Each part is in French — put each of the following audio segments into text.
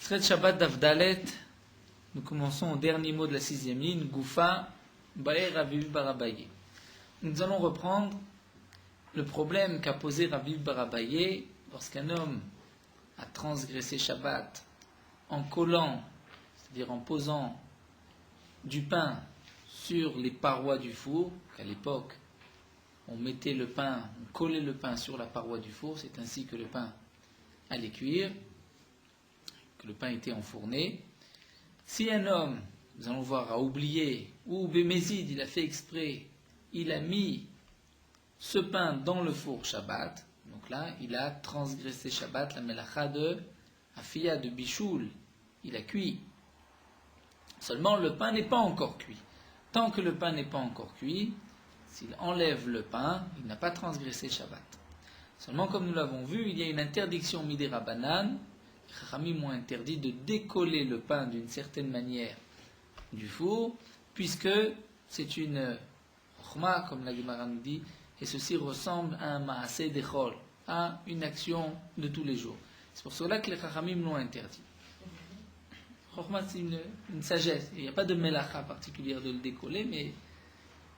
Trait Shabbat d'Avdalet, nous commençons au dernier mot de la sixième ligne, Goufa, Baer Raviv Barabaye. Nous allons reprendre le problème qu'a posé Raviv Barabaye lorsqu'un homme a transgressé Shabbat en collant, c'est-à-dire en posant du pain sur les parois du four, qu'à l'époque on mettait le pain, on collait le pain sur la paroi du four, c'est ainsi que le pain allait cuire, que le pain était enfourné. Si un homme, nous allons voir, a oublié, ou Bémézid, il a fait exprès, il a mis ce pain dans le four Shabbat, donc là, il a transgressé Shabbat, la melacha de Afia de Bichoul, il a cuit. Seulement, le pain n'est pas encore cuit. Tant que le pain n'est pas encore cuit, s'il enlève le pain, il n'a pas transgressé Shabbat. Seulement, comme nous l'avons vu, il y a une interdiction midera banan. Les Chachamim ont interdit de décoller le pain d'une certaine manière du four, puisque c'est une chma, comme la Gemara nous dit, et ceci ressemble à un maaseh dechol, à une action de tous les jours. C'est pour cela que les Chachamim l'ont interdit. Chokhma, c'est une sagesse. Il n'y a pas de melacha particulière de le décoller, mais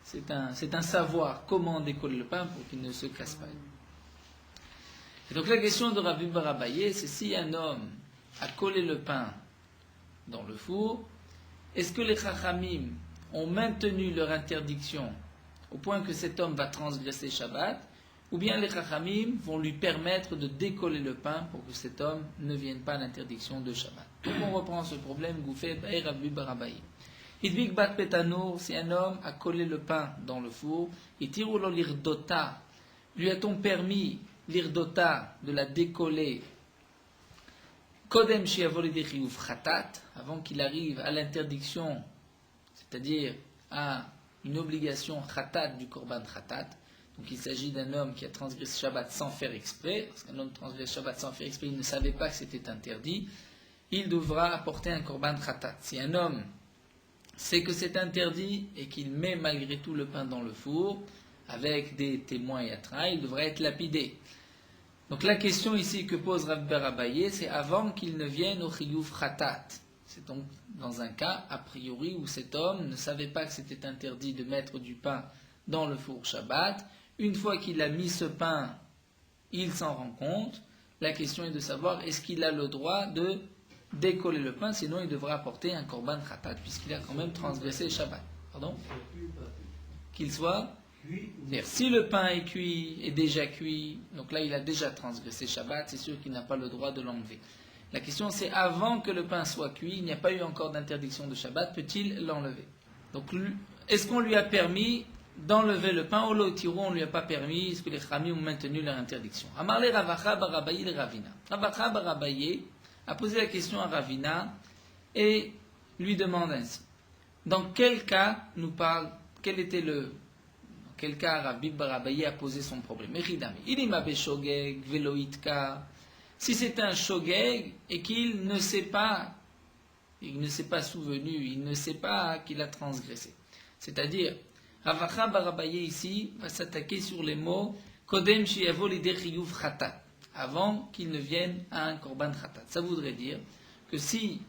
c'est un savoir comment décoller le pain pour qu'il ne se casse pas. Et donc la question de Ravi Barabaye, c'est si un homme a collé le pain dans le four, est-ce que les Chachamim ont maintenu leur interdiction au point que cet homme va transgresser Shabbat, ou bien les Chachamim vont lui permettre de décoller le pain pour que cet homme ne vienne pas à l'interdiction de Shabbat. Donc on reprend ce problème, Goufé, Baer Ravi Barabaye. Hidvik bat petanour, si un homme a collé le pain dans le four, et tiroulo l'irdota, lui a-t-on permis l'irdota de la décoller kodem shiavolide chiyuv khatat, avant qu'il arrive à l'interdiction, c'est-à-dire à une obligation khatat du korban khatat. Donc il s'agit d'un homme qui a transgressé Shabbat sans faire exprès. Parce qu'un homme transgresse Shabbat sans faire exprès, il ne savait pas que c'était interdit. Il devra apporter un korban khatat. Si un homme sait que c'est interdit et qu'il met malgré tout le pain dans le four, avec des témoins et attraits, il devrait être lapidé. Donc la question ici que pose Rav Barabaye, c'est avant qu'il ne vienne au chiyuv khatat. C'est donc dans un cas, a priori, où cet homme ne savait pas que c'était interdit de mettre du pain dans le four Shabbat. Une fois qu'il a mis ce pain, il s'en rend compte. La question est de savoir, est-ce qu'il a le droit de décoller le pain, sinon il devra apporter un korban khatat, puisqu'il a quand même transgressé Shabbat. Pardon ? Qu'il soit cuit. Si le pain est cuit, est déjà cuit, donc là il a déjà transgressé Shabbat, c'est sûr qu'il n'a pas le droit de l'enlever. La question c'est, avant que le pain soit cuit, il n'y a pas eu encore d'interdiction de Shabbat, peut-il l'enlever ? Donc est-ce qu'on lui a permis d'enlever le pain, ou l'otiro, on ne lui a pas permis, est-ce que les Chachamim ont maintenu leur interdiction ? Amarle Ravacha Barabaye le Ravina. Ravacha Barabaye a posé la question à Ravina et lui demande ainsi. Dans quel cas nous parle, dans quel cas Rabbi Barabaye a posé son problème ? Si c'est un shogeg et qu'il ne s'est pas souvenu, il ne sait pas qu'il a transgressé. C'est-à-dire, Ravacha Barabaye ici va s'attaquer sur les mots Kodem shiavo lider chiyuv khatat, avant qu'il ne vienne à un korban khatat. Ça voudrait dire que si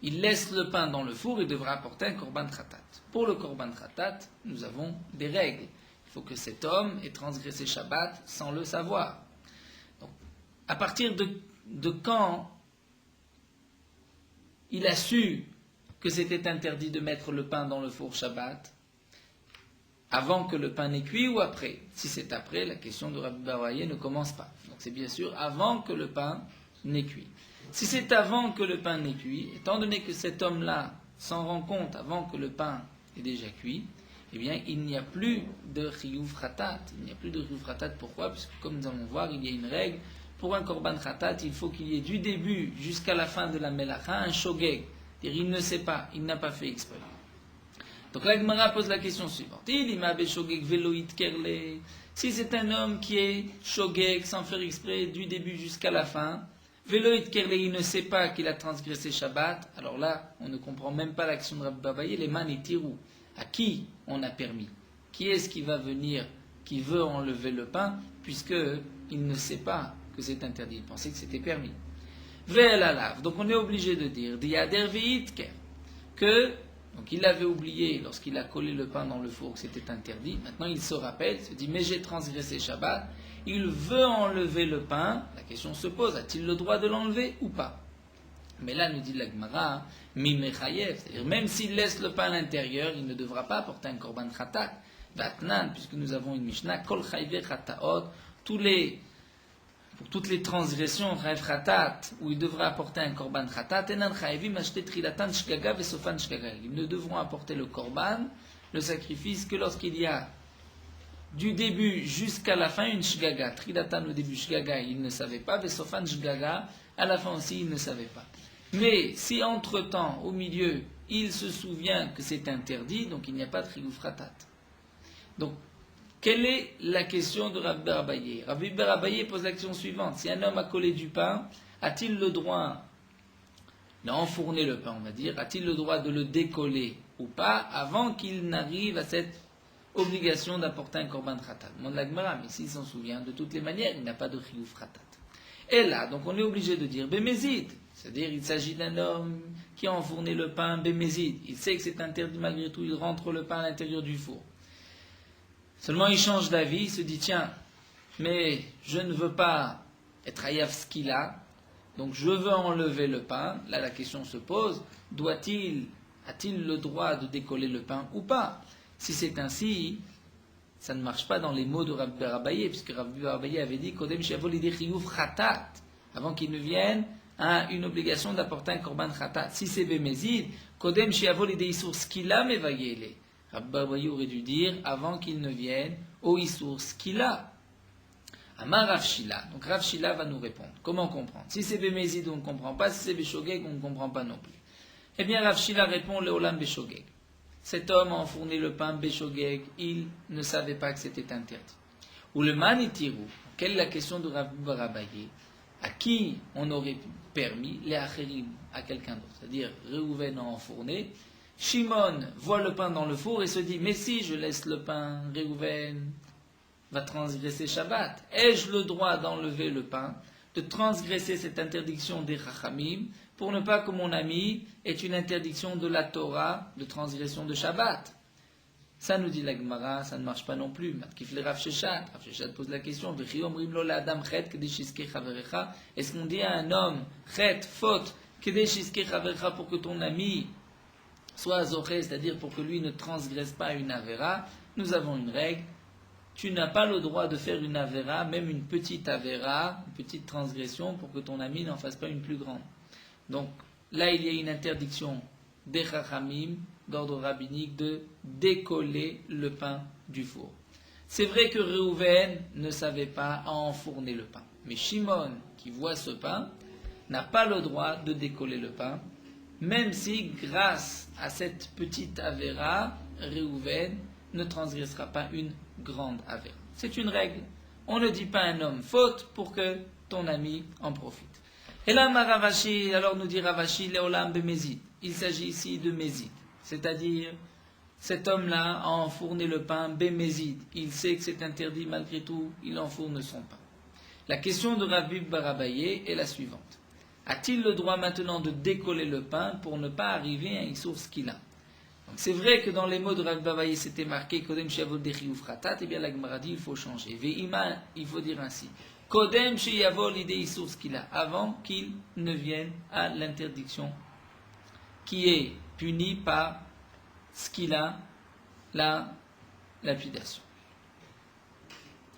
il laisse le pain dans le four, il devra apporter un korban khatat. Pour le korban khatat, nous avons des règles. Il faut que cet homme ait transgressé Shabbat sans le savoir. Donc, à partir de quand il a su que c'était interdit de mettre le pain dans le four Shabbat, avant que le pain n'ait cuit ou après ? Si c'est après, la question de Rabbi Barabaye ne commence pas. Donc c'est bien sûr avant que le pain n'ait cuit. Si c'est avant que le pain n'ait cuit, étant donné que cet homme-là s'en rend compte avant que le pain est déjà cuit, eh bien il n'y a plus de chiyuv khatat. Il n'y a plus de chiyuv khatat. Pourquoi ? Parce que comme nous allons voir, il y a une règle. Pour un korban khatat, il faut qu'il y ait du début jusqu'à la fin de la melacha un shogeg. C'est-à-dire il ne sait pas, il n'a pas fait exprès. Donc la Gemara pose la question suivante. Si c'est un homme qui est shogeg sans faire exprès du début jusqu'à la fin, veloïd kerle, il ne sait pas qu'il a transgressé Shabbat, alors là, on ne comprend même pas l'action de Rabbi Barabaye, les man et tirou. À qui on a permis ? Qui est-ce qui va venir, qui veut enlever le pain, puisque il ne sait pas que c'est interdit, il pensait que c'était permis. Ve'elalav. Donc on est obligé de dire, que, donc il avait oublié lorsqu'il a collé le pain dans le four que c'était interdit. Maintenant il se rappelle, il se dit, mais j'ai transgressé Shabbat. Il veut enlever le pain. La question se pose, a-t-il le droit de l'enlever ou pas? Mais là, nous dit la Gemara, Mimechayev, c'est-à-dire même s'il laisse le pain à l'intérieur, il ne devra pas apporter un korban khatat. Vatnan, puisque nous avons une Mishnah, Kol chayve khataot, pour toutes les transgressions, chayv khatat, où il devra apporter un korban khatat, enan chayvim acheter trilatan shgaga vesofan shgaga. Ils ne devront apporter le korban, le sacrifice, que lorsqu'il y a du début jusqu'à la fin une shgaga. Trilatan au début, shgaga, il ne savait pas, vesofan shgaga, à la fin aussi, il ne savait pas. Mais si entre-temps, au milieu, il se souvient que c'est interdit, donc il n'y a pas de chiyuv khatat. Donc, quelle est la question de Rabbi Ber Abaye? Rabbi Ber Abaye pose la question suivante. Si un homme a collé du pain, a-t-il le droit d'enfourner le pain, on va dire, a-t-il le droit de le décoller ou pas, avant qu'il n'arrive à cette obligation d'apporter un korban khatat? Mon Gemara, mais s'il s'en souvient, de toutes les manières, il n'a pas de chiyuv khatat. Et là, donc on est obligé de dire bémézid, c'est-à-dire il s'agit d'un homme qui a enfourné le pain bémézid. Il sait que c'est interdit malgré tout, il rentre le pain à l'intérieur du four. Seulement il change d'avis, il se dit tiens, mais je ne veux pas être hayav skila, donc je veux enlever le pain. Là la question se pose, a-t-il le droit de décoller le pain ou pas? Si c'est ainsi, ça ne marche pas dans les mots de Rabbi Ber Abaye, puisque Rabbi Ber Abaye avait dit Kodem Shiavo Lidei Chiyuv Khatat, avant qu'il ne vienne à une obligation d'apporter un korban khatat. Si c'est bémézid, Kodem Shiavo Lidei Isur Skila Mevayele. Rabbi Ber Abaye aurait dû dire avant qu'il ne vienne au Isur Skila. Amar Rav Shila. Donc Rav Shila va nous répondre. Comment comprendre? Si c'est bémézid, on ne comprend pas. Si c'est béshogeg, on ne comprend pas non plus. Eh bien Rav Shila répond le Olam béshogeg. Cet homme a enfourné le pain béshogeg, il ne savait pas que c'était interdit. Ou le manitirou, quelle est la question de Rabbi Ber Abaye? À qui on aurait permis, les acherim, à quelqu'un d'autre, c'est-à-dire Réhouven a enfourné, Shimon voit le pain dans le four et se dit, mais si je laisse le pain, Réhouven va transgresser Shabbat. Ai-je le droit d'enlever le pain, de transgresser cette interdiction des Chachamim, pour ne pas que mon ami ait une interdiction de la Torah, de transgression de Shabbat? Ça nous dit la Gemara, ça ne marche pas non plus. Matkif le Rav Sheshat. Rav Sheshat pose la question, est-ce qu'on dit à un homme, chet, faute, pour que ton ami soit zoché, c'est-à-dire pour que lui ne transgresse pas une avera? Nous avons une règle, tu n'as pas le droit de faire une avera, même une petite avera, une petite transgression, pour que ton ami n'en fasse pas une plus grande. Donc là, il y a une interdiction des Chachamim, d'ordre rabbinique, de décoller le pain du four. C'est vrai que Réhouven ne savait pas enfourner le pain. Mais Shimon, qui voit ce pain, n'a pas le droit de décoller le pain, même si, grâce à cette petite avera, Réhouven ne transgressera pas une grande avera. C'est une règle. On ne dit pas à un homme faute pour que ton ami en profite. Et là, Ravashi, alors nous dit Ravashi, Léolam Bémézid. Il s'agit ici de Mézid. C'est-à-dire, cet homme-là a enfourné le pain Bémézid. Il sait que c'est interdit, malgré tout, il enfourne son pain. La question de Rabbi Ber Abaye est la suivante. A-t-il le droit maintenant de décoller le pain pour ne pas arriver à une source qu'il a? Donc c'est vrai que dans les mots de Rabbi Ber Abaye, c'était marqué Kodem Shiavol Dechiyuv Khatat, et bien la Gemara dit il faut changer. Ve'ima, il faut dire ainsi. Kodem Shiavol Idei Source qu'il a, avant qu'il ne vienne à l'interdiction qui est punie par ce qu'il a, la lapidation.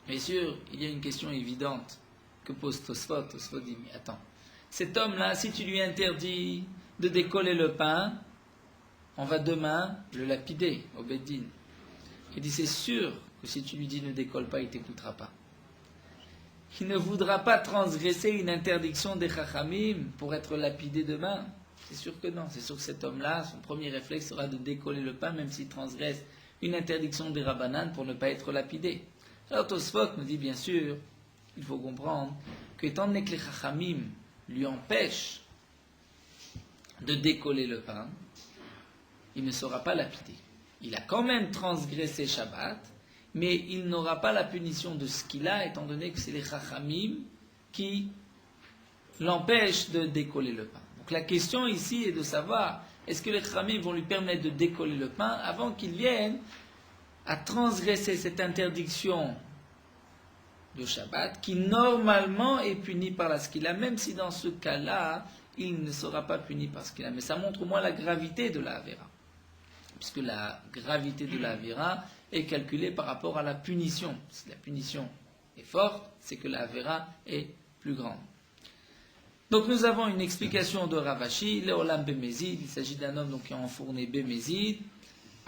Bien sûr, il y a une question évidente que pose Tosfot. Tosfot dit, mais attends, cet homme-là, si tu lui interdis de décoller le pain, on va demain le lapider au Beddin. Il dit, c'est sûr que si tu lui dis ne décolle pas, il ne t'écoutera pas. Il ne voudra pas transgresser une interdiction des Chachamim pour être lapidé demain. C'est sûr que non. C'est sûr que cet homme-là, son premier réflexe sera de décoller le pain, même s'il transgresse une interdiction des Rabbanan pour ne pas être lapidé. Alors Tosfot nous dit bien sûr, il faut comprendre, qu'étant donné que les Chachamim lui empêchent de décoller le pain, il ne sera pas lapidé. Il a quand même transgressé Shabbat, mais il n'aura pas la punition de ce qu'il a, étant donné que c'est les Chachamim qui l'empêche de décoller le pain. Donc la question ici est de savoir, est-ce que les Chachamim vont lui permettre de décoller le pain avant qu'il vienne à transgresser cette interdiction de Shabbat, qui normalement est puni par la skila, même si dans ce cas-là, il ne sera pas puni par skila. Mais ça montre au moins la gravité de la Avera, puisque la gravité de la Avera est calculée par rapport à la punition. Si la punition est forte, c'est que la Avera est plus grande. Donc nous avons une explication de Ravashi, Léolam Bémézid, il s'agit d'un homme donc, qui a enfourné Bémézid.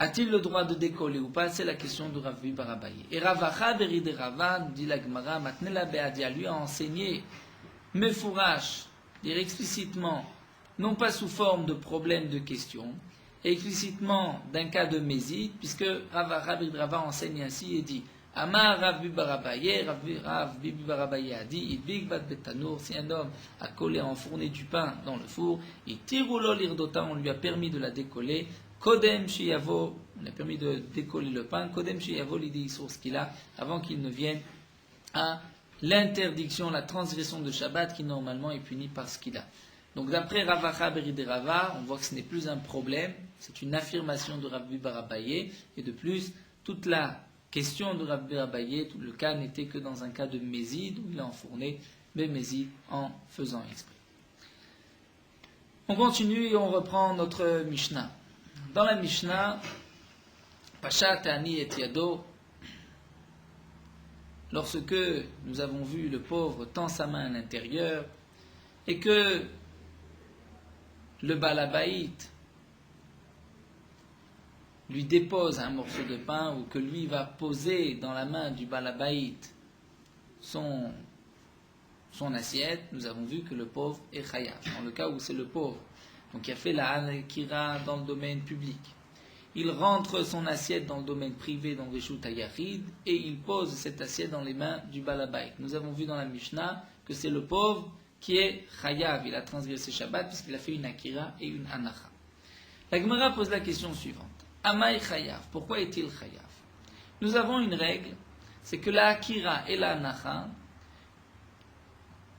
A-t-il le droit de décoller ou pas? C'est la question de Rav Bibi bar Abaye. Et Ravacha Beride Rava, dit la Gemara, Matnela Beadia, lui a enseigné Mefourash, dire explicitement, non pas sous forme de problème de question, et explicitement d'un cas de Mézid, puisque Ravacha Beride Rava enseigne ainsi et dit Amar Rav Bibi bar Abaye, Rav Bibi bar Abaye a dit Idbik bat betanour, si un homme a collé, enfourné du pain dans le four, et tiroulo lirdota, on lui a permis de la décoller. Kodem Shiyavo, on a permis de décoller le pain. Kodem Shiyavo l'idée sur ce qu'il a, avant qu'il ne vienne à l'interdiction, la transgression de Shabbat qui normalement est punie par ce qu'il a. Donc d'après Ravacha Beride Rava, on voit que ce n'est plus un problème, c'est une affirmation de Rav Bibi bar Abaye, et de plus, toute la question de Rav Bibi bar Abaye, tout le cas n'était que dans un cas de Mézid, où il a enfourné Mézid en faisant exprès. On continue et on reprend notre Mishnah. Dans la Mishnah, Pasha Tani et Yado, lorsque nous avons vu le pauvre tend sa main à l'intérieur et que le Balabaït lui dépose un morceau de pain ou que lui va poser dans la main du Balabaït son assiette, nous avons vu que le pauvre est chayav. Dans le cas où c'est le pauvre, donc il a fait la hanekira dans le domaine public. Il rentre son assiette dans le domaine privé, dans Reshut HaYachid, et il pose cette assiette dans les mains du Balabaït. Nous avons vu dans la Mishnah que c'est le pauvre qui est chayav. Il a transgressé Shabbat puisqu'il a fait une akira et une anacha. La Gemara pose la question suivante. Amay chayav. Pourquoi est-il chayav? Nous avons une règle, c'est que la akira et la anacha,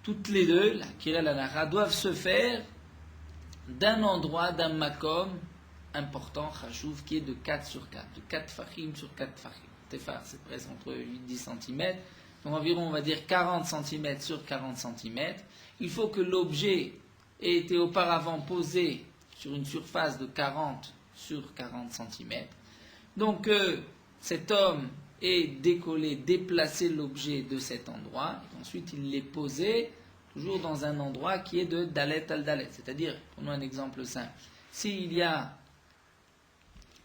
toutes les deux, la akira et la anacha, doivent se faire d'un endroit, d'un makom important, chashuv, qui est de 4 sur 4, de 4 fachim sur 4 fachim. Tefar, c'est presque entre 8-10 cm, donc environ, on va dire, 40 cm sur 40 cm. Il faut que l'objet ait été auparavant posé sur une surface de 40 sur 40 cm. Donc, cet homme ait décollé, déplacé l'objet de cet endroit, et ensuite il l'ait posé toujours dans un endroit qui est de dalet al dalet. C'est-à-dire, prenons un exemple simple. S'il y a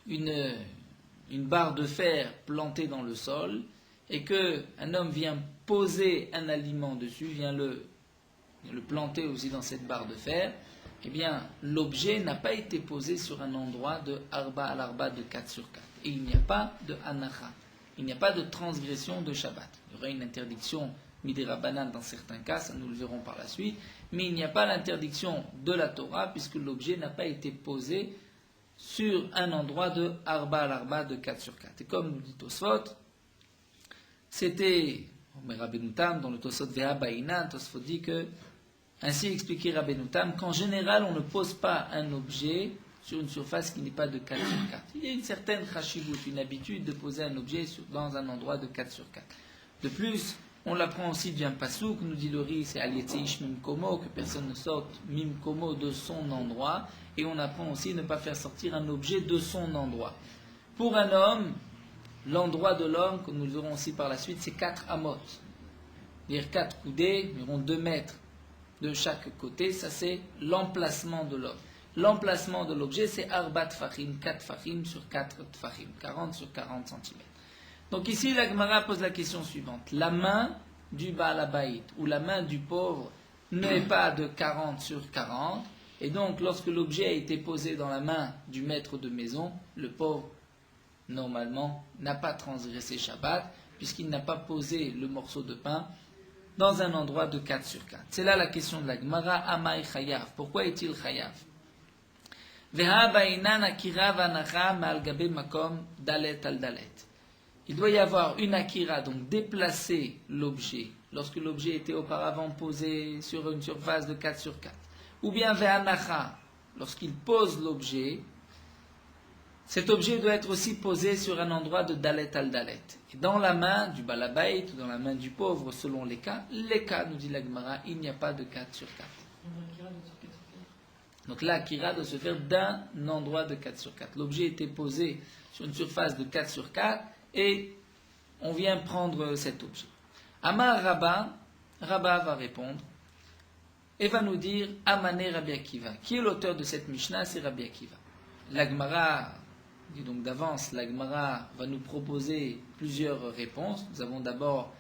une barre de fer plantée dans le sol et qu'un homme vient poser un aliment dessus, vient le planter aussi dans cette barre de fer, eh bien, l'objet n'a pas été posé sur un endroit de arba al arba de 4 sur 4. Et il n'y a pas de anacha. Il n'y a pas de transgression de Shabbat. Il y aurait une interdiction midirabanan dans certains cas, ça nous le verrons par la suite, mais il n'y a pas l'interdiction de la Torah puisque l'objet n'a pas été posé sur un endroit de arba al arba de 4 sur 4. Et comme nous dit Tosfot, c'était Rabbeinu Tam dans le Tosfot Veha Baïnan, Tosfot dit que, ainsi expliqué Rabbeinu Tam, qu'en général on ne pose pas un objet sur une surface qui n'est pas de 4 sur 4. Il y a une certaine chashivut, une habitude de poser un objet dans un endroit de 4 sur 4. De plus, on l'apprend aussi d'un pasouk, nous dit le riz, c'est Alieteish Mimkomo, que personne ne sorte Mimkomo de son endroit, et on apprend aussi ne pas faire sortir un objet de son endroit. Pour un homme, l'endroit de l'homme, comme nous le verrons aussi par la suite, c'est 4 amot, c'est-à-dire 4 coudées, environ 2 mètres de chaque côté, ça c'est l'emplacement de l'homme. L'emplacement de l'objet, c'est Arbat Fahim, 4 Fahim sur 4 Fahim, 40 sur 40 cm. Donc ici, la Gemara pose la question suivante. La main du Baal Habayit ou la main du pauvre n'est pas de 40 sur 40, et donc lorsque l'objet a été posé dans la main du maître de maison, le pauvre, normalement, n'a pas transgressé Shabbat, puisqu'il n'a pas posé le morceau de pain dans un endroit de 4 sur 4. C'est là la question de la Gemara, Amay Chayav. Pourquoi est-il Chayav? Il doit y avoir une akira, donc déplacer l'objet lorsque l'objet était auparavant posé sur une surface de 4 sur 4. Ou bien ve'anacha, lorsqu'il pose l'objet, cet objet doit être aussi posé sur un endroit de dalet al dalet. Et dans la main du balabait ou dans la main du pauvre, selon les cas, nous dit la Gemara, il n'y a pas de 4 sur 4. Donc là, Akira doit se faire d'un endroit de 4 sur 4. L'objet était posé sur une surface de 4 sur 4 et on vient prendre cet objet. Amar Rabba va répondre et va nous dire Amane Rabbi Akiva. Qui est l'auteur de cette Mishnah? C'est Rabbi Akiva. La Gemara dit donc d'avance, la Gemara va nous proposer plusieurs réponses. Nous avons d'abord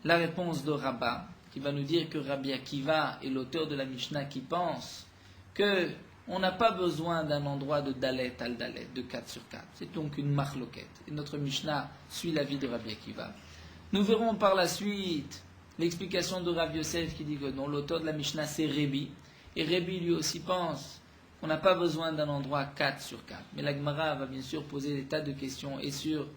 la réponse de Rabba qui va nous dire que Rabbi Akiva est l'auteur de la Mishnah qui pense que on n'a pas besoin d'un endroit de dalet al dalet, de 4 sur 4. C'est donc une machloket. Et notre Mishnah suit l'avis de Rabbi Akiva. Nous verrons par la suite l'explication de Rav Yosef qui dit que non, l'auteur de la Mishnah c'est Rebi. Et Rebi lui aussi pense qu'on n'a pas besoin d'un endroit 4 sur 4. Mais la Gemara va bien sûr poser des tas de questions et sur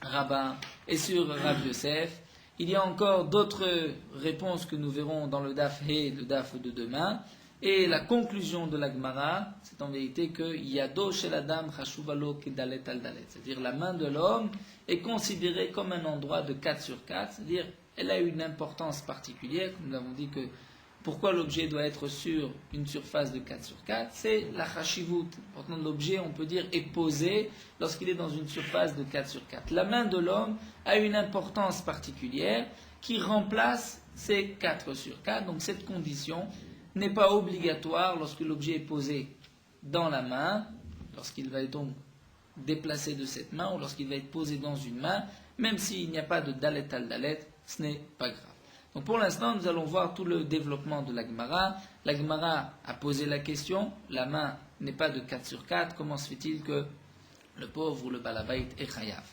Rabba et sur Rav Yosef. Il y a encore d'autres réponses que nous verrons dans le Daf He, le Daf de demain. Et la conclusion de la Gemara, c'est en vérité que Yado shel Adam chashuvalo kedalet al dalet. C'est-à-dire la main de l'homme est considérée comme un endroit de 4 sur 4. C'est-à-dire elle a une importance particulière. Comme nous avons dit que pourquoi l'objet doit être sur une surface de 4 sur 4, c'est la chashivut. Pourtant l'objet, on peut dire, est posé lorsqu'il est dans une surface de 4 sur 4. La main de l'homme a une importance particulière qui remplace ces 4 sur 4. Donc cette condition n'est pas obligatoire lorsque l'objet est posé dans la main, lorsqu'il va être donc déplacé de cette main ou lorsqu'il va être posé dans une main, même s'il n'y a pas de dalet al dalet, ce n'est pas grave. Donc pour l'instant, nous allons voir tout le développement de la Gemara. La Gemara a posé la question, la main n'est pas de 4 sur 4, comment se fait-il que le pauvre ou le balabait est chayav?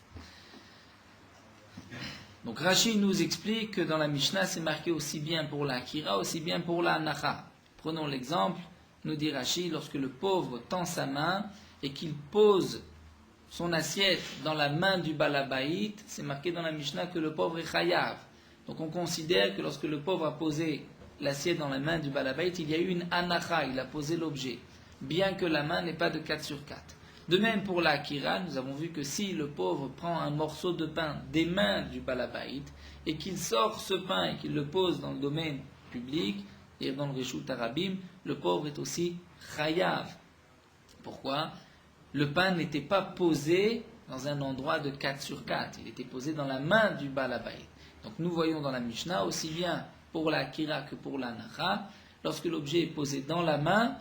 Donc Rashi nous explique que dans la Mishnah, c'est marqué aussi bien pour la Akira, aussi bien pour la Anacha. Prenons l'exemple, nous dit Rashi, lorsque le pauvre tend sa main et qu'il pose son assiette dans la main du balabait, c'est marqué dans la Mishnah que le pauvre est chayav. Donc on considère que lorsque le pauvre a posé l'assiette dans la main du balabait, il y a eu une anacha, il a posé l'objet, bien que la main n'est pas de 4 sur 4. De même pour la akira, nous avons vu que si le pauvre prend un morceau de pain des mains du balabait et qu'il sort ce pain et qu'il le pose dans le domaine public, et dans le Reshut Arabim, le pauvre est aussi chayav. Pourquoi? Le pain n'était pas posé dans un endroit de 4 sur 4, il était posé dans la main du balabait. Donc nous voyons dans la Mishnah, aussi bien pour la Akira que pour la Nacha, lorsque l'objet est posé dans la main,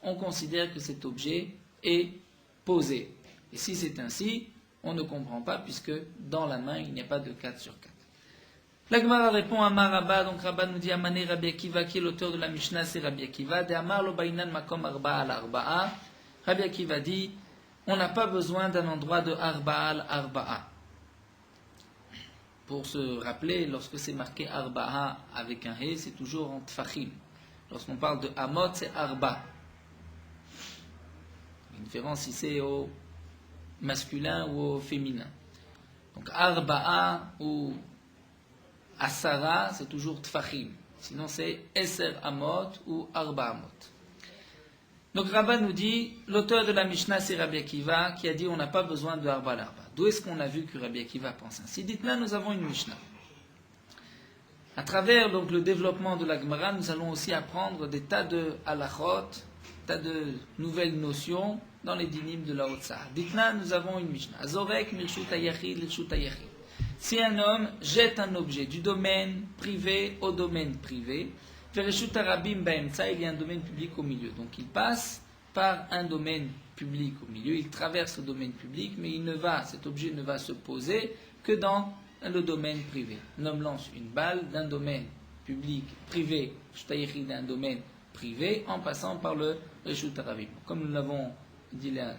on considère que cet objet est posé. Et si c'est ainsi, on ne comprend pas, puisque dans la main, il n'y a pas de 4 sur 4. La Gemara répond à Rabba, donc Rabba nous dit Amane Rabbi Akiva, qui est l'auteur de la Mishnah, c'est Rabbi Akiva. De Amar lo bainan makom arba'a al arba'a. Rabbi Akiva dit, on n'a pas besoin d'un endroit de arba'a al arba'a. Pour se rappeler, lorsque c'est marqué arba'a avec un he, c'est toujours en tfachim. Lorsqu'on parle de amot, c'est arba. Une différence si c'est au masculin ou au féminin. Donc arba'a ou asara, c'est toujours tfachim. Sinon c'est eser amot ou arba amot. Donc Rabba nous dit, l'auteur de la Mishnah c'est Rabbi Akiva qui a dit on n'a pas besoin de arba l'arba. D'où est-ce qu'on a vu que Rabbi Akiva pense ainsi? Dites là, nous avons une Mishnah. À travers donc le développement de la Gemara, nous allons aussi apprendre des tas de halachot, des tas de nouvelles notions dans les dinim de la Hotza. Dites là, nous avons une Mishnah. Zorek mirshut hayachid lirshut hayachid. Si un homme jette un objet du domaine privé au domaine privé, Vereshut Arabim Baemtsa, il y a un domaine public au milieu. Donc il passe par un domaine public au milieu, il traverse le domaine public, mais cet objet ne va se poser que dans le domaine privé. Un homme lance une balle d'un domaine public privé, d'un domaine privé, en passant par le Reshut Arabim. Comme nous l'avons dit là,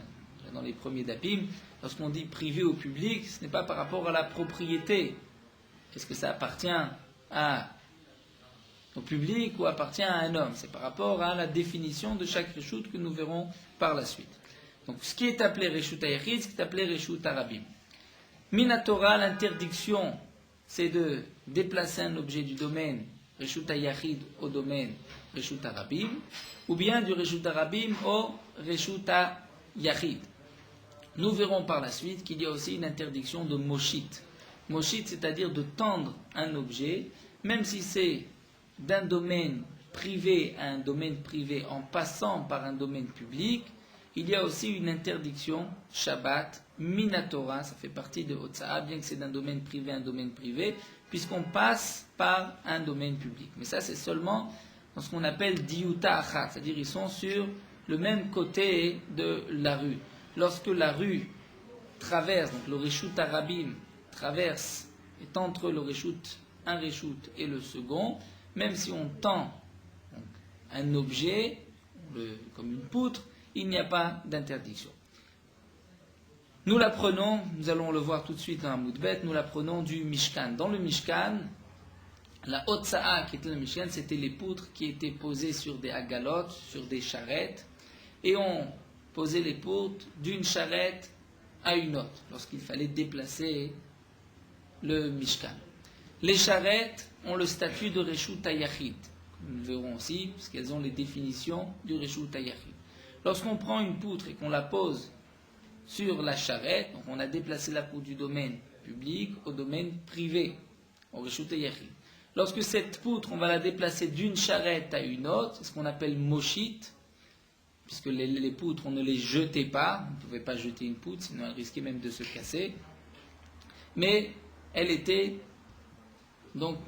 dans les premiers dapim, lorsqu'on dit privé ou public, ce n'est pas par rapport à la propriété. Est-ce que ça appartient au public ou appartient à un homme? C'est par rapport à la définition de chaque reshut que nous verrons par la suite. Donc ce qui est appelé reshut hayachid, ce qui est appelé reshut arabim. Minatora, l'interdiction c'est de déplacer un objet du domaine Reshut HaYachid au domaine Reshut HaRabim, ou bien du Reshut HaRabim au Reshut HaYachid. Nous verrons par la suite qu'il y a aussi une interdiction de moshit. Moshit, c'est-à-dire de tendre un objet, même si c'est d'un domaine privé à un domaine privé en passant par un domaine public. Il y a aussi une interdiction Shabbat, Minatora, ça fait partie de Hotza'a, bien que c'est d'un domaine privé à un domaine privé, puisqu'on passe par un domaine public. Mais ça, c'est seulement dans ce qu'on appelle Diyuta Achat, c'est-à-dire ils sont sur le même côté de la rue. Lorsque la rue traverse, donc le Reshut HaRabim traverse, est entre le Reshut, un Reshut et le second, même si on tend donc, un objet, comme une poutre, il n'y a pas d'interdiction. Nous l'apprenons, nous allons le voir tout de suite dans Amoudbet, nous l'apprenons du Mishkan. Dans le Mishkan, la Hotza'a qui était le Mishkan, c'était les poutres qui étaient posées sur des agalotes, sur des charrettes, et on posait les poutres d'une charrette à une autre, lorsqu'il fallait déplacer le Mishkan. Les charrettes ont le statut de Reshut HaYachid. Nous le verrons aussi, parce qu'elles ont les définitions du Reshut HaYachid. Lorsqu'on prend une poutre et qu'on la pose sur la charrette, donc on a déplacé la poutre du domaine public au domaine privé, au Reshut HaYachid. Lorsque cette poutre, on va la déplacer d'une charrette à une autre, c'est ce qu'on appelle moshit, puisque les poutres, on ne les jetait pas, on ne pouvait pas jeter une poutre, sinon elle risquait même de se casser. Mais elle était donc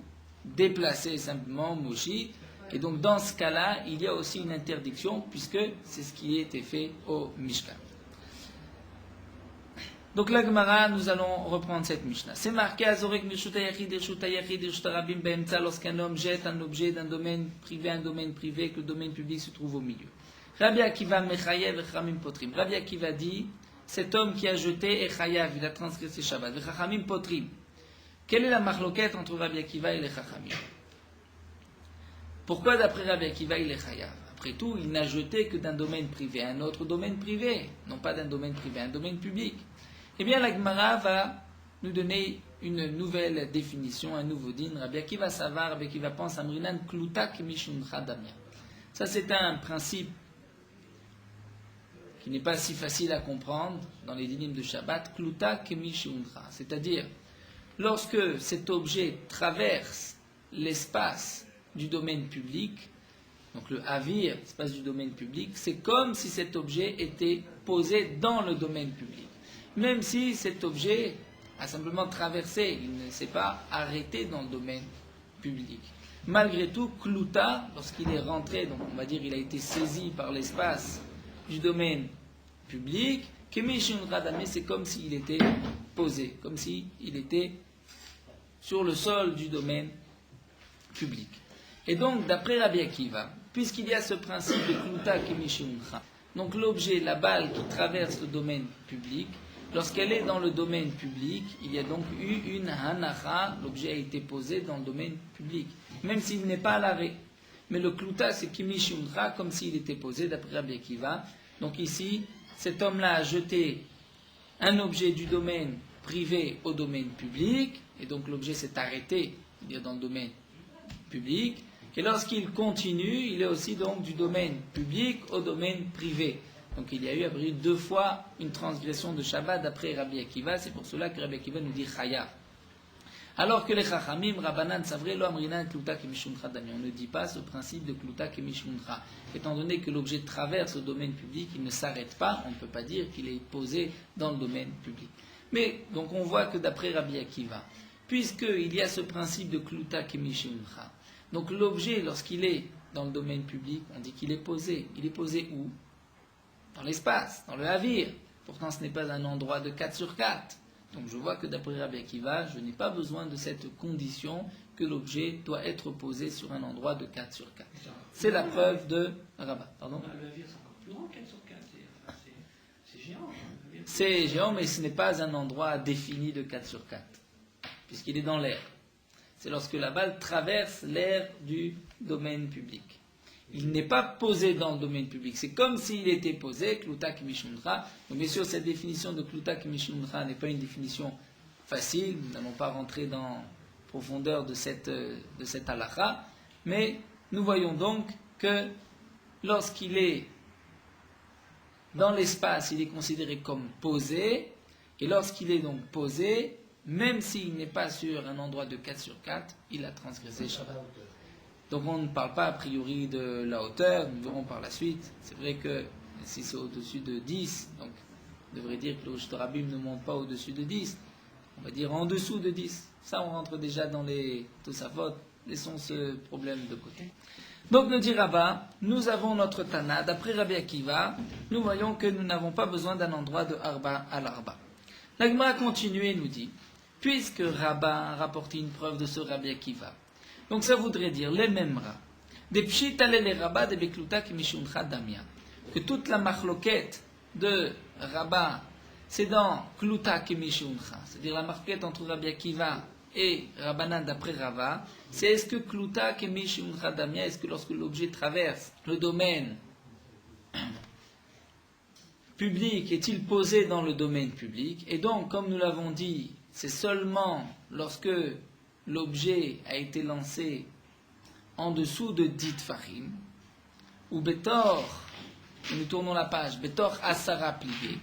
déplacée simplement, moshit. Et donc dans ce cas-là, il y a aussi une interdiction, puisque c'est ce qui a été fait au Mishkan. Donc la Gemara, nous allons reprendre cette Mishnah. C'est marqué Azorek Reshut HaYachid, Reshut HaYachid, Reshut HaRabim Be'emtza, lorsqu'un homme jette un objet d'un domaine privé à un domaine privé, que le domaine public se trouve au milieu. Rabbi Akiva Mechayev et Chachamim Potrim. Rabbi Akiva dit, cet homme qui a jeté est Chayav, il a transgressé Shabbat. Chachamim Potrim. Quelle est la marloquette entre Rabbi Akiva et les Chachamim? Pourquoi d'après Rabbi Akiva il est Chayav? Après tout, il n'a jeté que d'un domaine privé à un autre domaine privé, non pas d'un domaine privé à un domaine public. Eh bien, la Gemara va nous donner une nouvelle définition, un nouveau din. Rabbi Akiva Savar, Rabbi Akiva pense Amrinan Kluta Kemishuncha Damia. Ça, c'est un principe qui n'est pas si facile à comprendre dans les dinim de Shabbat. Kluta Kemishuncha. C'est-à-dire, lorsque cet objet traverse l'espace du domaine public, donc le avir, l'espace du domaine public, c'est comme si cet objet était posé dans le domaine public. Même si cet objet a simplement traversé, il ne s'est pas arrêté dans le domaine public. Malgré tout, Kluta, lorsqu'il est rentré, donc on va dire il a été saisi par l'espace du domaine public, Kemishun Radame, c'est comme s'il était posé, comme s'il était sur le sol du domaine public. Et donc, d'après Rabbi Akiva, puisqu'il y a ce principe de Kluta Kemishun Radame, donc l'objet, la balle qui traverse le domaine public, lorsqu'elle est dans le domaine public, il y a donc eu une hanacha, l'objet a été posé dans le domaine public, même s'il n'est pas à l'arrêt. Mais le Kluta, c'est Kimishundra, comme s'il était posé, d'après Rabbi Akiva. Donc ici, cet homme-là a jeté un objet du domaine privé au domaine public, et donc l'objet s'est arrêté, c'est-à-dire dans le domaine public, et lorsqu'il continue, il est aussi donc du domaine public au domaine privé. Donc il y a eu à vrai dire 2 fois une transgression de Shabbat d'après Rabbi Akiva, c'est pour cela que Rabbi Akiva nous dit Chayav. Alors que les Chachamim, Rabbanan, Savre, Lo Amrinan, Kluta Kemishundra Dami. On ne dit pas ce principe de Kluta Kemishundra. Étant donné que l'objet traverse le domaine public, il ne s'arrête pas, on ne peut pas dire qu'il est posé dans le domaine public. Mais, donc on voit que d'après Rabbi Akiva, puisqu'il y a ce principe de Kluta Kemishundra, donc l'objet, lorsqu'il est dans le domaine public, on dit qu'il est posé. Il est posé où? Dans l'espace, dans le havir. Pourtant, ce n'est pas un endroit de 4 sur 4. Donc, je vois que d'après Rabbi Akiva, je n'ai pas besoin de cette condition que l'objet doit être posé sur un endroit de 4 sur 4. C'est la preuve de Rabat. Pardon ? Le havir, c'est encore plus grand, 4 sur 4. C'est géant. C'est géant, mais ce n'est pas un endroit défini de 4 sur 4, puisqu'il est dans l'air. C'est lorsque la balle traverse l'air du domaine public. Il n'est pas posé dans le domaine public. C'est comme s'il était posé, Kluta Kemishundra. Donc bien sûr, cette définition de Kluta Kemishundra n'est pas une définition facile. Nous n'allons pas rentrer dans profondeur de cette halakha, mais nous voyons donc que lorsqu'il est dans l'espace, il est considéré comme posé, et lorsqu'il est donc posé, même s'il n'est pas sur un endroit de 4 sur 4, il a transgressé Shabbat. Donc on ne parle pas a priori de la hauteur, nous verrons par la suite. C'est vrai que si c'est au-dessus de 10, donc on devrait dire que le Shtorabim ne monte pas au-dessus de 10, on va dire en dessous de 10. Ça on rentre déjà dans les Tosafot, laissons ce problème de côté. Donc nous dit Rabba, nous avons notre Tana, d'après Rabbi Akiva, nous voyons que nous n'avons pas besoin d'un endroit de Arba à l'Arba. La Gemara continue et nous dit, puisque Rabba a rapporté une preuve de ce Rabbi Akiva, donc ça voudrait dire les mêmes rats. Des pshit les Rabba de Bekluta ki mishuncha damia. Que toute la machloket de Rabba, c'est dans Kluta ki mishuncha. C'est-à-dire la machloket entre Rabbi Akiva et Rabbanan d'après Rava, c'est est-ce que Kluta ki mishuncha damia, est-ce que lorsque l'objet traverse le domaine public, est-il posé dans le domaine public? Et donc, comme nous l'avons dit, c'est seulement lorsque l'objet a été lancé en dessous de 10 farim, ou Betor, et nous tournons la page, Betor Asara plié,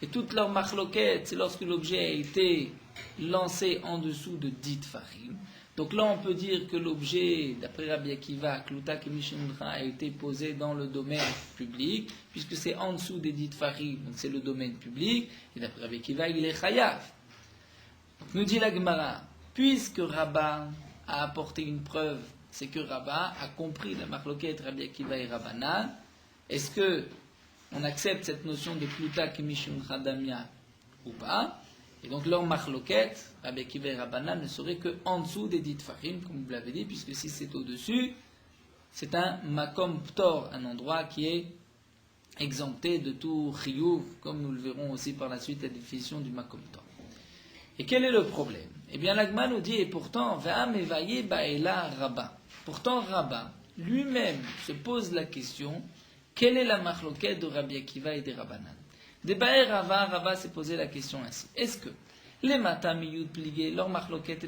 et toute leur machloquette, c'est lorsque l'objet a été lancé en dessous de 10 farim. Donc là, on peut dire que l'objet, d'après Rabbi Akiva, Kluta Kemishundra, a été posé dans le domaine public, puisque c'est en dessous des 10 farim, donc c'est le domaine public, et d'après Rabbi Akiva, il est chayav. Donc nous dit la Gemara, puisque Rabba a apporté une preuve, c'est que Rabba a compris la machloket Rabbi Akiva et Rabbanan, est-ce que on accepte cette notion de Kluta Kimishun Khadamia ou pas? Et donc leur machloket, Rabbi Akiva et Rabbanan, ne serait que en dessous des 10 farim, comme vous l'avez dit, puisque si c'est au-dessus, c'est un makom ptor, un endroit qui est exempté de tout chiyuv, comme nous le verrons aussi par la suite, la définition du makom ptor. Et quel est le problème? Eh bien, l'Agma nous dit, et pourtant, Rabba. Pourtant, Rabba lui-même se pose la question, quelle est la machloquette de Rabbi Akiva et des Rabbanan? De Baer Rava, Rabba s'est posé la question ainsi. Est-ce que les matamiyut pligués, leur machloquette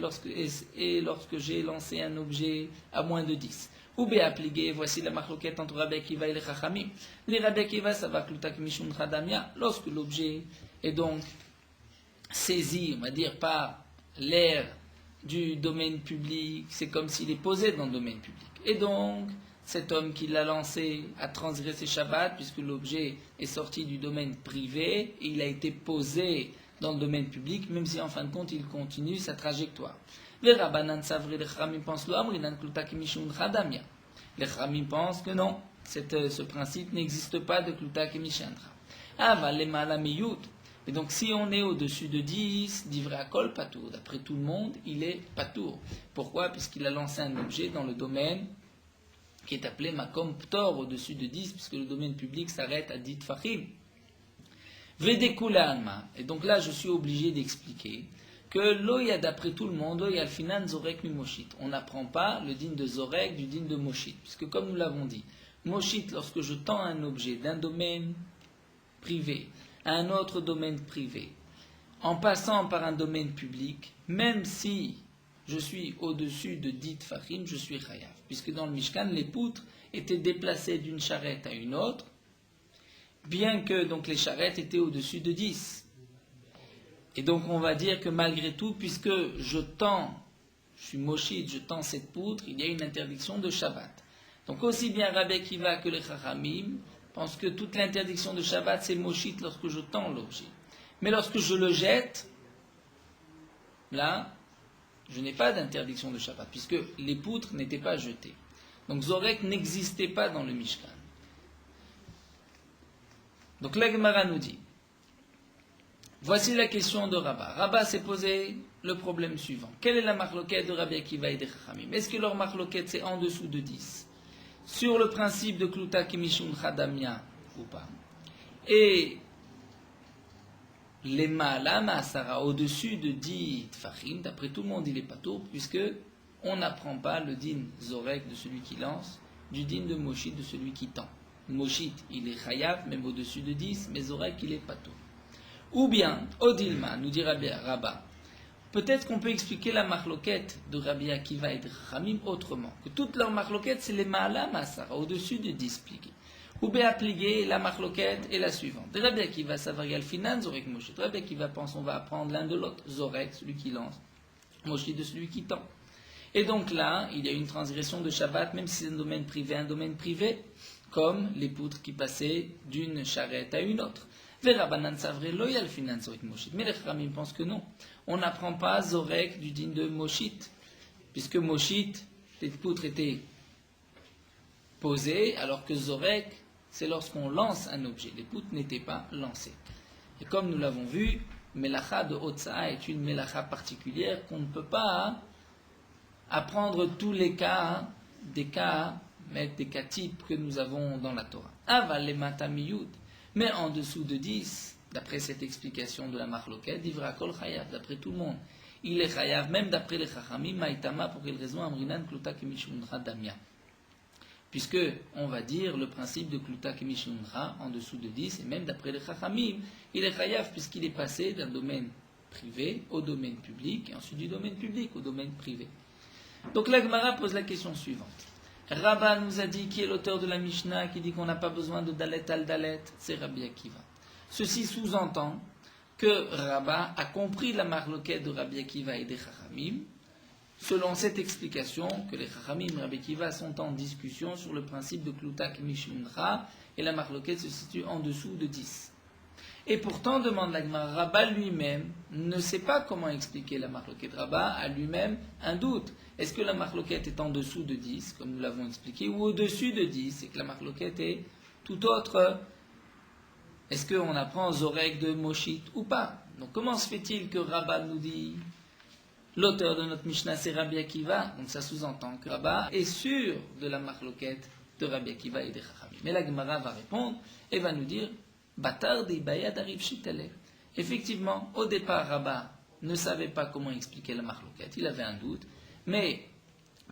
et lorsque j'ai lancé un objet à moins de 10, ou Béa pligué, voici la machloquette entre Rabbi Akiva et les Chachamim. Les Rabbi Akiva, ça va klutak mishun chadamia, lorsque l'objet est donc saisi, on va dire, par l'air du domaine public, c'est comme s'il est posé dans le domaine public. Et donc, cet homme qui l'a lancé a transgressé Shabbat, puisque l'objet est sorti du domaine privé, et il a été posé dans le domaine public, même si en fin de compte, il continue sa trajectoire. Les Rabbanan Savri, les Chachamim pensent les Chachamim pensent que non, ce principe n'existe pas de Kluta Kemishandra. Et donc, si on est au-dessus de 10, d'Ivra Kol Patour, d'après tout le monde, il est Patour. Pourquoi? Puisqu'il a lancé un objet dans le domaine qui est appelé Makom Ptor, au-dessus de 10, puisque le domaine public s'arrête à 10 Fahim. Vedekula Alma. Et donc là, je suis obligé d'expliquer que l'Oya, d'après tout le monde, Oya Alfinan Zorek mi Moshit. On n'apprend pas le din de Zorek du din de Moshit. Puisque, comme nous l'avons dit, Moshit, lorsque je tends un objet d'un domaine privé à un autre domaine privé, en passant par un domaine public, même si je suis au-dessus de 10 farim, je suis chayav. Puisque dans le Mishkan, les poutres étaient déplacées d'une charrette à une autre, bien que donc les charrettes étaient au-dessus de 10. Et donc on va dire que malgré tout, puisque je suis moshit, je tends cette poutre, il y a une interdiction de Shabbat. Donc aussi bien Rabbi Akiva que les Chachamim pensent que toute l'interdiction de Shabbat c'est moshit lorsque je tends l'objet. Mais lorsque je le jette, là, je n'ai pas d'interdiction de Shabbat, puisque les poutres n'étaient pas jetées. Donc Zorek n'existait pas dans le Mishkan. Donc la Gemara nous dit, voici la question de Rabba. Rabba s'est posé le problème suivant. Quelle est la marloquette de Rabbi Akiva et des Chachamim? Est-ce que leur marloquette c'est en dessous de 10? Sur le principe de Kluta Kimishun Chadamia ou pas? Et les Ma'alama Asara au-dessus de 10 Tfachim, d'après tout le monde il est patour, puisque on n'apprend pas le din Zorek de celui qui lance, du din de Moshit de celui qui tend. Moshit il est chayav, même au-dessus de 10, mais Zorek il est patour. Ou bien, Odilma, nous dira Rabba, peut-être qu'on peut expliquer la marloquette de Rabbi Akiva et de Chachamim autrement. Que toute leur marloquette, c'est les Ma'ala Masara, au-dessus de 10 pliés. Ou bien appliquer la marloquette est la suivante. De Rabbi Akiva, ça varie al finan, Zorek Moshe. De Rabbi Akiva pense on va apprendre l'un de l'autre. Zorek, celui qui lance. Moshe de celui qui tend. Et donc là, il y a une transgression de Shabbat, même si c'est un domaine privé, comme les poutres qui passaient d'une charrette à une autre. Mais les Chachamim pensent que non. On n'apprend pas Zorek du digne de Moshit, puisque Moshit, les poutres étaient posées, alors que Zorek, c'est lorsqu'on lance un objet. Les poutres n'étaient pas lancées. Et comme nous l'avons vu, Melacha de Otsa'a est une Melacha particulière qu'on ne peut pas apprendre tous les cas, des cas types que nous avons dans la Torah. Aval le matamiyud. Mais en dessous de 10, d'après cette explication de la marloquette, Divra kol chayav, d'après tout le monde. Il est chayav, même d'après les chachamim, maïtama, pour quelle raison, amrinan kluta kemishunra damia. Puisque, on va dire, le principe de kluta kemishunra, en dessous de 10, et même d'après les chachamim, il est chayav, puisqu'il est passé d'un domaine privé au domaine public, et ensuite du domaine public au domaine privé. Donc la Gemara pose la question suivante. Rabba nous a dit qui est l'auteur de la Mishnah qui dit qu'on n'a pas besoin de Dalet al Dalet, c'est Rabbi Akiva. Ceci sous-entend que Rabba a compris la marloquette de Rabbi Akiva et des Chachamim, selon cette explication que les Chachamim et Rabbi Akiva sont en discussion sur le principe de Klutak Mishunra et la marloquette se situe en dessous de 10. Et pourtant, demande la Gemara, Rabba lui-même ne sait pas comment expliquer la marloquette. Rabba a lui-même un doute. Est-ce que la marloquette est en dessous de 10, comme nous l'avons expliqué, ou au-dessus de 10, et que la marloquette est tout autre? Est-ce qu'on apprend Zorek de Moshit ou pas? Donc comment se fait-il que Rabba nous dit, l'auteur de notre Mishnah c'est Rabbi Akiva? Donc ça sous-entend que Rabba est sûr de la marloquette de Rabbi Akiva et des Chachamim. Mais la Gemara va répondre et va nous dire, Batar de Bayad arrive Shitale. Effectivement, au départ, Rabba ne savait pas comment expliquer la marloquette, il avait un doute. Mais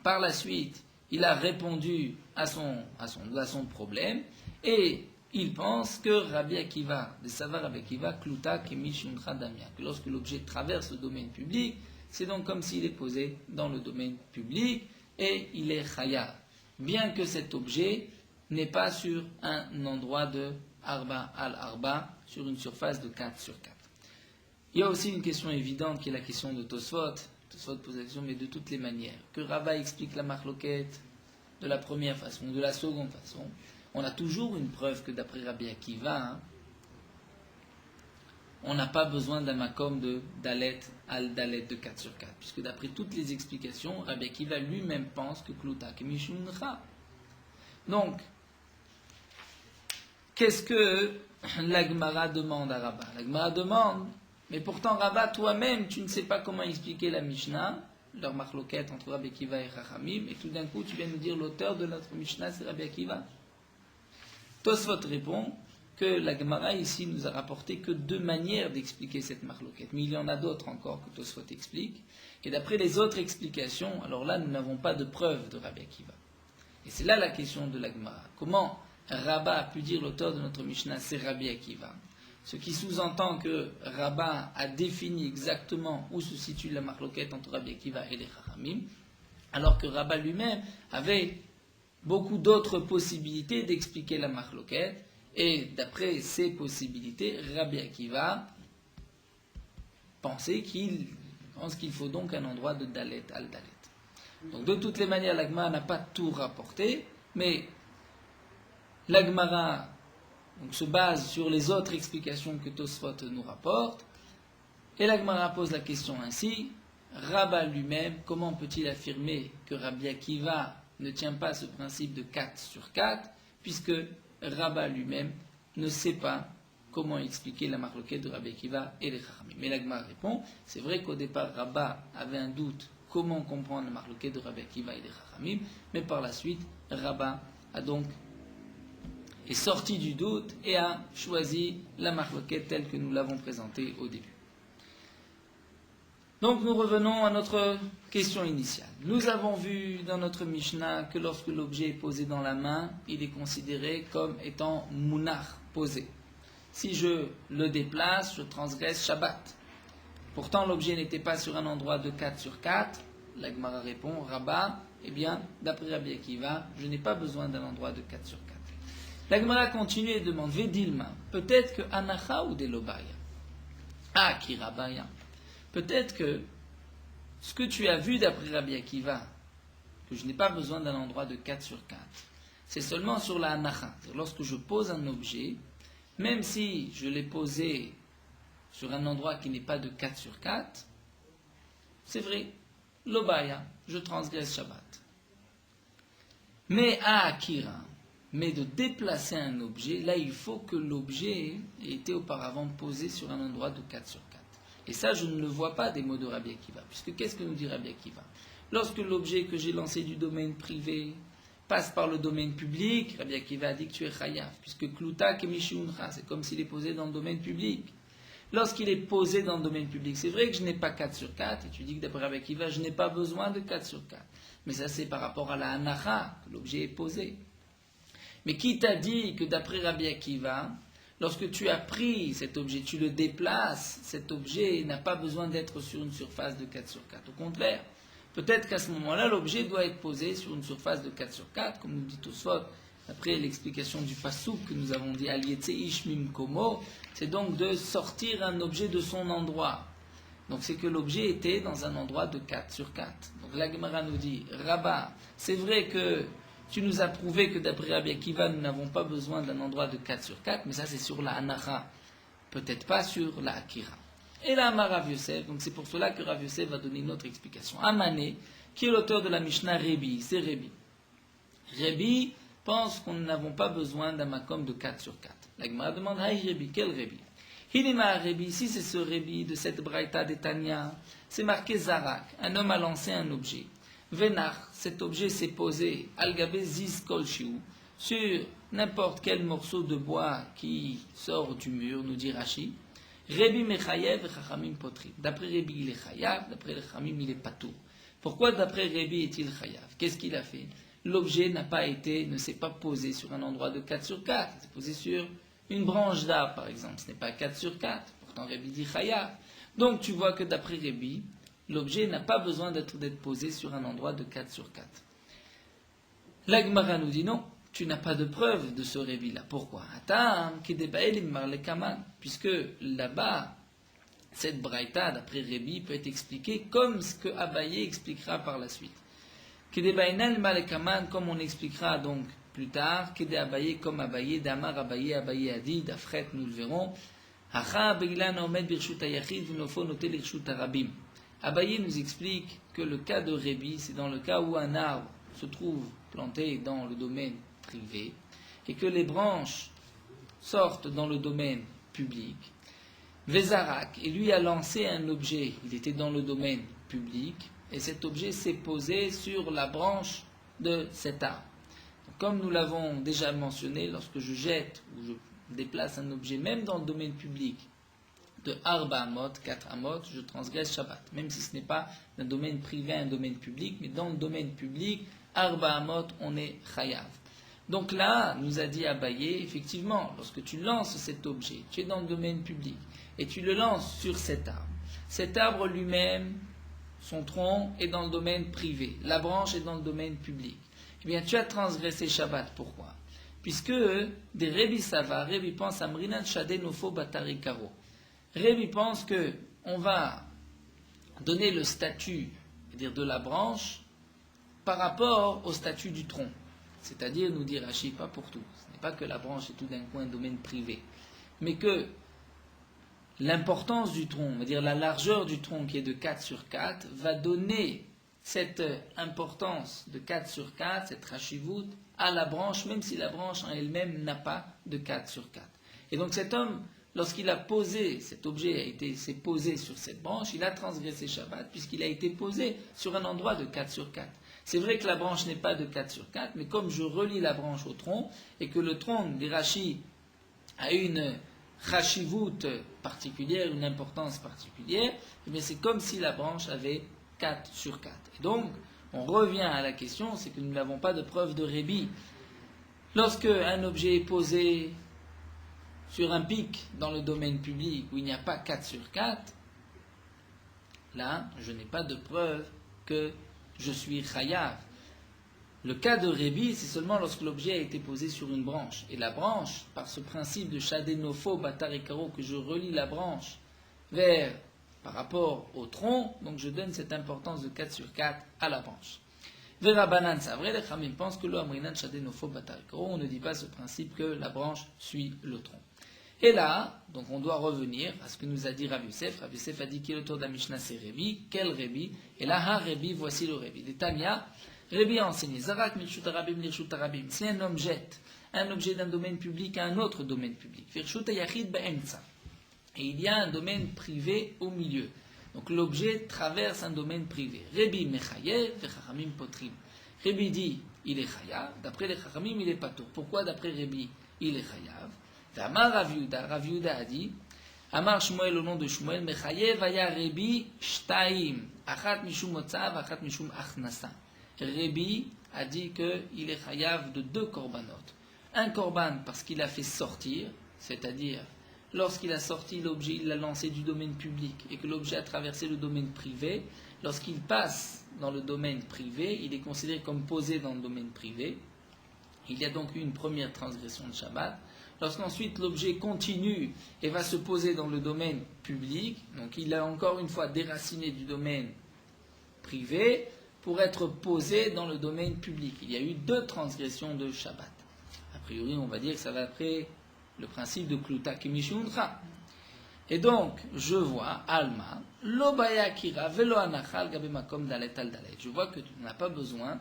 par la suite, il a répondu à son problème et il pense que Rabbi Akiva, de savoir Rabbi Akiva, Kluta Kemishuncha Damia, que lorsque l'objet traverse le domaine public, c'est donc comme s'il est posé dans le domaine public et il est Chaya, bien que cet objet n'est pas sur un endroit de Arba al-Arba, sur une surface de 4 sur 4. Il y a aussi une question évidente qui est la question de Tosfot. Tosfot pose la question, mais de toutes les manières. Que Rabba explique la marloquette de la première façon, de la seconde façon, on a toujours une preuve que d'après Rabbi Akiva, on n'a pas besoin d'un makom de Dalet al Dalet de 4 sur 4. Puisque d'après toutes les explications, Rabbi Akiva lui-même pense que Kluta Kemishunra. Donc, qu'est-ce que la Gemara demande à Rabba? La Gemara demande, mais pourtant Rabba, toi-même, tu ne sais pas comment expliquer la Mishnah, leur marloquette entre Rabbi Akiva et Chachamim, et tout d'un coup tu viens nous dire l'auteur de notre Mishnah c'est Rabbi Akiva. Tosfot répond que la Gemara ici nous a rapporté que 2 manières d'expliquer cette marloquette, mais il y en a d'autres encore que Tosfot explique, et d'après les autres explications, alors là nous n'avons pas de preuve de Rabbi Akiva. Et c'est là la question de la Gemara. Comment Rabba a pu dire l'auteur de notre Mishnah c'est Rabbi Akiva? Ce qui sous-entend que Rabba a défini exactement où se situe la marloquette entre Rabbi Akiva et les Chachamim, alors que Rabba lui-même avait beaucoup d'autres possibilités d'expliquer la marloquette, et d'après ces possibilités, Rabbi Akiva pense qu'il faut donc un endroit de Dalet al Dalet. Donc de toutes les manières, la Gemara n'a pas tout rapporté, mais la Gemara se base sur les autres explications que Tosfot nous rapporte, et la Gemara pose la question ainsi, Rabba lui-même, comment peut-il affirmer que Rabbi Akiva ne tient pas ce principe de 4 sur 4, puisque Rabba lui-même ne sait pas comment expliquer la marloquette de Rabbi Akiva et les Chachamim. Mais la Gemara répond, c'est vrai qu'au départ Rabba avait un doute comment comprendre la marloquette de Rabbi Akiva et les Chachamim, mais par la suite Rabba est sorti du doute et a choisi la marloquette telle que nous l'avons présentée au début. Donc nous revenons à notre question initiale. Nous avons vu dans notre Mishnah que lorsque l'objet est posé dans la main, il est considéré comme étant munach, posé. Si je le déplace, je transgresse Shabbat. Pourtant, l'objet n'était pas sur un endroit de 4 sur 4. La Gemara répond, Rabat, eh bien, d'après Rabbi Akiva, je n'ai pas besoin d'un endroit de 4 sur 4. La Gemara continue et demande, Vedilma, peut-être que Anacha ou Delobaya. Ah, Kirabaya. Peut-être que ce que tu as vu d'après Rabbi Akiva, que je n'ai pas besoin d'un endroit de 4 sur 4, c'est seulement sur la Anacha. Lorsque je pose un objet, même si je l'ai posé sur un endroit qui n'est pas de 4 sur 4, c'est vrai, Lobaya, je transgresse Shabbat. Mais à Akira, mais de déplacer un objet, là il faut que l'objet ait été auparavant posé sur un endroit de 4 sur 4. Et ça, je ne le vois pas des mots de Rabbi Akiva. Puisque qu'est-ce que nous dit Rabbi Akiva? Lorsque l'objet que j'ai lancé du domaine privé passe par le domaine public, Rabbi Akiva a dit que tu es chayav. Puisque Kluta Kemishiuncha, c'est comme s'il est posé dans le domaine public. Lorsqu'il est posé dans le domaine public, c'est vrai que je n'ai pas 4 sur 4, et tu dis que d'après Rabbi Akiva, je n'ai pas besoin de 4 sur 4. Mais ça, c'est par rapport à la anacha, que l'objet est posé. Mais qui t'a dit que d'après Rabbi Akiva, lorsque tu as pris cet objet, tu le déplaces, cet objet n'a pas besoin d'être sur une surface de 4 sur 4. Au contraire, peut-être qu'à ce moment-là, l'objet doit être posé sur une surface de 4 sur 4, comme nous dit Tosfot, après l'explication du Passouk que nous avons dit, Alietse Ishmim Komo, c'est donc de sortir un objet de son endroit. Donc c'est que l'objet était dans un endroit de 4 sur 4. Donc la Gemara nous dit, Rabat, c'est vrai que tu nous as prouvé que d'après Rabbi Akiva, nous n'avons pas besoin d'un endroit de 4 sur 4, mais ça c'est sur la Anacha, peut-être pas sur la Akira. Et là, Rav Yosef, donc c'est pour cela que Rav Yosef va donner une autre explication. Amané, qui est l'auteur de la Mishnah Rebi, c'est Rebi. Rebi pense qu'on n'avons pas besoin d'un makom de 4 sur 4. La Gemara demande, Haï Rebi, quel Rebi? Hinima Rebi, si c'est ce Rebi de cette Braïta d'Etania, c'est marqué Zarak, un homme a lancé un objet. Venach, cet objet s'est posé, Al-Gabé Ziz Kolshiu, sur n'importe quel morceau de bois qui sort du mur, nous dit Rashi. Rebi Mechayev et Chachamim Potri. D'après Rebi, il est Chayav, d'après les Chachamim, il est Patou. Pourquoi d'après Rebi est-il Chayav? Qu'est-ce qu'il a fait? L'objet ne s'est pas posé sur un endroit de 4 sur 4, il s'est posé sur une branche d'arbre, par exemple. Ce n'est pas 4 sur 4, pourtant Rebi dit Chayav. Donc tu vois que d'après Rebi, l'objet n'a pas besoin d'être posé sur un endroit de 4 sur 4. La Gemara nous dit non, tu n'as pas de preuve de ce Rebi-là. Pourquoi? Puisque là-bas, cette braïta, d'après Rebi, peut être expliquée comme ce que Abaye expliquera par la suite. Comme on expliquera donc plus tard, Abaye comme Abaye, Damar Abaye, Abaye a dit, d'Afret, nous le verrons. Abaye nous explique que le cas de Rebi, c'est dans le cas où un arbre se trouve planté dans le domaine privé et que les branches sortent dans le domaine public. Vézarak, et lui a lancé un objet, il était dans le domaine public, et cet objet s'est posé sur la branche de cet arbre. Comme nous l'avons déjà mentionné, lorsque je jette ou je déplace un objet, même dans le domaine public, de Arba Amot, 4 Amot, je transgresse Shabbat. Même si ce n'est pas d'un domaine privé à un domaine public, mais dans le domaine public, Arba Amot, on est Chayav. Donc là, nous a dit Abaye, effectivement, lorsque tu lances cet objet, tu es dans le domaine public, et tu le lances sur cet arbre. Cet arbre lui-même, son tronc est dans le domaine privé, la branche est dans le domaine public. Eh bien, tu as transgressé Shabbat. Pourquoi? Puisque des Rebi Sava, Rebi pense à Mrinan Shade Nofo Batari Karo. Rebi pense que on va donner le statut, c'est-à-dire de la branche, par rapport au statut du tronc. C'est-à-dire, nous dit Rashi, pas pour tout. Ce n'est pas que la branche est tout d'un coup un domaine privé, mais que l'importance du tronc, c'est-à-dire la largeur du tronc qui est de 4 sur 4, va donner cette importance de 4 sur 4, cette rachivut, à la branche, même si la branche en elle-même n'a pas de 4 sur 4. Et donc cet homme, lorsqu'il a posé, cet objet s'est posé sur cette branche, il a transgressé Shabbat, puisqu'il a été posé sur un endroit de 4 sur 4. C'est vrai que la branche n'est pas de 4 sur 4, mais comme je relie la branche au tronc, et que le tronc des Rashi a une chashivut particulière, une importance particulière, eh bien c'est comme si la branche avait 4 sur 4. Et donc, on revient à la question, c'est que nous n'avons pas de preuve de Rebi. Lorsque un objet est posé sur un pic dans le domaine public où il n'y a pas 4 sur 4, Là, je n'ai pas de preuve que je suis chayav. Le cas de Rébi, c'est seulement lorsque l'objet a été posé sur une branche. Et la branche, par ce principe de Shadenofo, Batar et Karo, que je relie la branche par rapport au tronc, donc je donne cette importance de 4 sur 4 à la branche. Verabanan, c'est vrai, les Khamim pensent que l'Amrinan Shadenofo, Batar et Karo, on ne dit pas ce principe que la branche suit le tronc. Et là, donc on doit revenir à ce que nous a dit Rav Yosef. Rav Yosef a dit qu'il est autour de la Mishnah, c'est Rébi. Quel Rébi? Et là, ha Rébi, voici le Rébi. Les Tanya, Rébi a enseigné, Zarak Milchut Arabim Lirchut Arabim. Si un homme jette un objet d'un domaine public à un autre domaine public, Virchut Ayachid Be'emtsa, et il y a un domaine privé au milieu. Donc l'objet traverse un domaine privé. Rébi Mechayev, Vechachamim Potrim. Rébi dit, il est Chayav. D'après les Chachamim, il est Patour. Pourquoi d'après Rébi, il est Chayav? Amar Rav Yehuda a dit, Amar Shmuel au nom de Shmuel, Mechayev aya Rébi Shtaim, Achat Mishum Motzav, Achat Mishum Achnasa. Rébi a dit qu'il est chayav de 2 korbanot. Un korban parce qu'il a fait sortir, c'est-à-dire lorsqu'il a sorti l'objet, il l'a lancé du domaine public et que l'objet a traversé le domaine privé. Lorsqu'il passe dans le domaine privé, il est considéré comme posé dans le domaine privé. Il y a donc eu une première transgression de Shabbat. Lorsqu'ensuite l'objet continue et va se poser dans le domaine public, donc il a encore une fois déraciné du domaine privé pour être posé dans le domaine public. Il y a eu 2 transgressions de Shabbat. A priori, on va dire que ça va après le principe de Kluta Kimishundra. Et donc, je vois, Alma, Lobaya Kira, Velo Anachal, Gabemakom Dalet Al Dalet. Je vois que tu n'as pas besoin,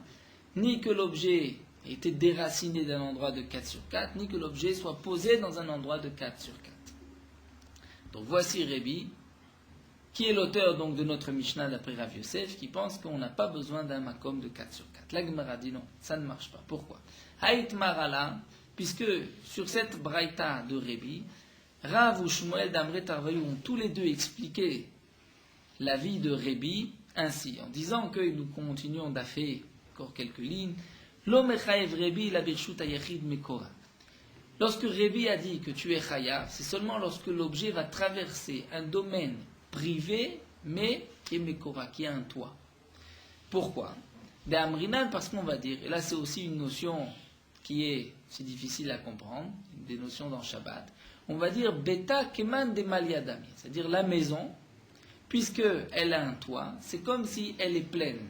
ni que l'objet ait été déraciné d'un endroit de 4 sur 4, ni que l'objet soit posé dans un endroit de 4 sur 4. Donc, voici Rébi, qui est l'auteur donc de notre Mishnah d'après Rav Yosef, qui pense qu'on n'a pas besoin d'un makom de 4 sur 4. La Gemara dit non, ça ne marche pas. Pourquoi? Haït Marala, puisque sur cette braïta de Rébi, Rav ou Shmuel d'Amre Tarvayu ont tous les deux expliqué la vie de Rébi ainsi, en disant que nous continuons d'affaire encore quelques lignes. L'omechaev Rébi la birshut ayachid mekora. Lorsque Rébi a dit que tu es chayav, c'est seulement lorsque l'objet va traverser un domaine privé, mais qui est Mekora, qui a un toit. Pourquoi? D'Amrinan, parce qu'on va dire, et là c'est aussi une notion qui est difficile à comprendre, des notions dans Shabbat, on va dire Beta Keman de Maliadami, c'est-à-dire la maison, puisqu'elle a un toit, c'est comme si elle est pleine.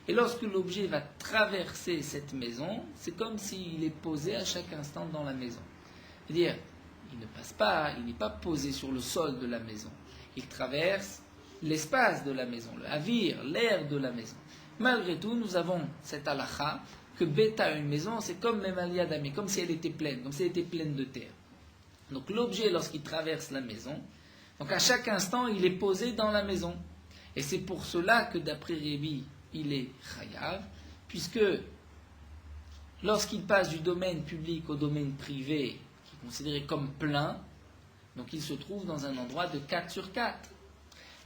Et lorsque l'objet va traverser cette maison, c'est comme s'il est posé à chaque instant dans la maison. C'est-à-dire, il ne passe pas, il n'est pas posé sur le sol de la maison. Il traverse l'espace de la maison, le havir, l'air de la maison. Malgré tout, nous avons cette halakha que Beta, une maison, c'est comme Memalia Dami, comme si elle était pleine, comme si elle était pleine de terre. Donc l'objet, lorsqu'il traverse la maison, donc à chaque instant, il est posé dans la maison. Et c'est pour cela que d'après Rébi, il est chayav, puisque lorsqu'il passe du domaine public au domaine privé, qui est considéré comme plein, donc il se trouve dans un endroit de 4 sur 4.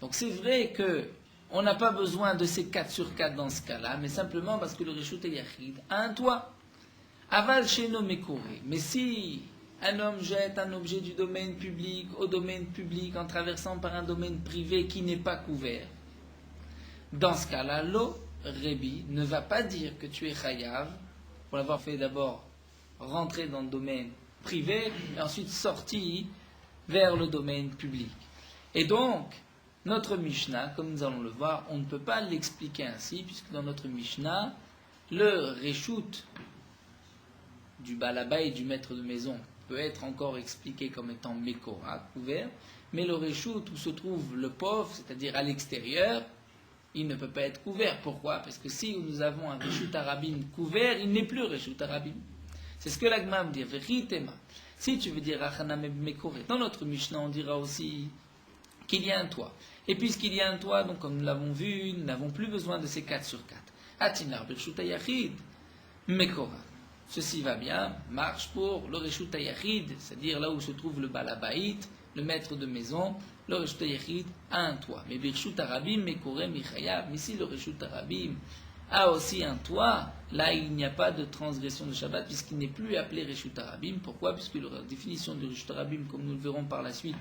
Donc c'est vrai qu'on n'a pas besoin de ces 4 sur 4 dans ce cas-là, mais simplement parce que le Reshut Yachid a un toit. Aval Sheno Mekore. Mais si un homme jette un objet du domaine public au domaine public en traversant par un domaine privé qui n'est pas couvert, dans ce cas-là, l'eau, Rébi, ne va pas dire que tu es chayav pour l'avoir fait d'abord rentrer dans le domaine privé et ensuite sorti vers le domaine public. Et donc, notre Mishnah, comme nous allons le voir, on ne peut pas l'expliquer ainsi, puisque dans notre Mishnah, le Reshut du Balaba et du maître de maison peut être encore expliqué comme étant Mekora, couvert, mais le Reshut où se trouve le pauvre, c'est-à-dire à l'extérieur, il ne peut pas être couvert. Pourquoi? Parce que si nous avons un Reshut Arabim couvert, il n'est plus Reshut Arabim. C'est ce que l'Agma me dit, Veritema. Si tu veux dire Achanam Mekore, dans notre Mishnah, on dira aussi qu'il y a un toit. Et puisqu'il y a un toit, donc comme nous l'avons vu, nous n'avons plus besoin de ces 4 sur 4. Atinar Birshut Ayachid Mekora. Ceci va bien, marche pour le Reshut Ayachid, c'est-à-dire là où se trouve le Balabait, le maître de maison. Le Reshut Ayachid a un toit. Mais Birshut Arabim Mekore Michayav, mais si le Reshut Arabim a aussi un toit, là il n'y a pas de transgression de Shabbat puisqu'il n'est plus appelé Reshut Arabim. Pourquoi? Puisque la définition de Reshut Arabim, comme nous le verrons par la suite,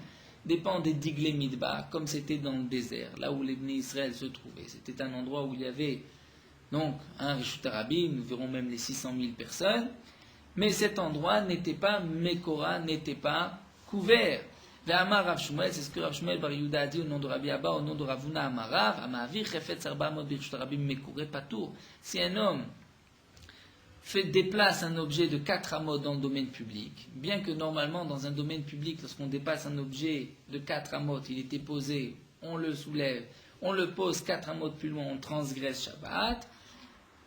dépend des Diglé Midbar, comme c'était dans le désert, là où les Bnei Israël se trouvaient. C'était un endroit où il y avait donc un Rishut Harabim, nous verrons même les 600 000 personnes, mais cet endroit n'était pas Mekora, n'était pas couvert. Ve'amar Rav Shmuel, c'est ce que Rav Shmuel Bar Yehuda a dit au nom de Rabbi Abba, au nom de Ravuna Amarav, Amavir Chefetz Arba Amot Birshut Harabim Mekoré Patour. Si un homme déplace un objet de 4 amot dans le domaine public, bien que normalement dans un domaine public, lorsqu'on dépasse un objet de 4 amot, il était posé, on le soulève, on le pose 4 amot plus loin, on transgresse Shabbat.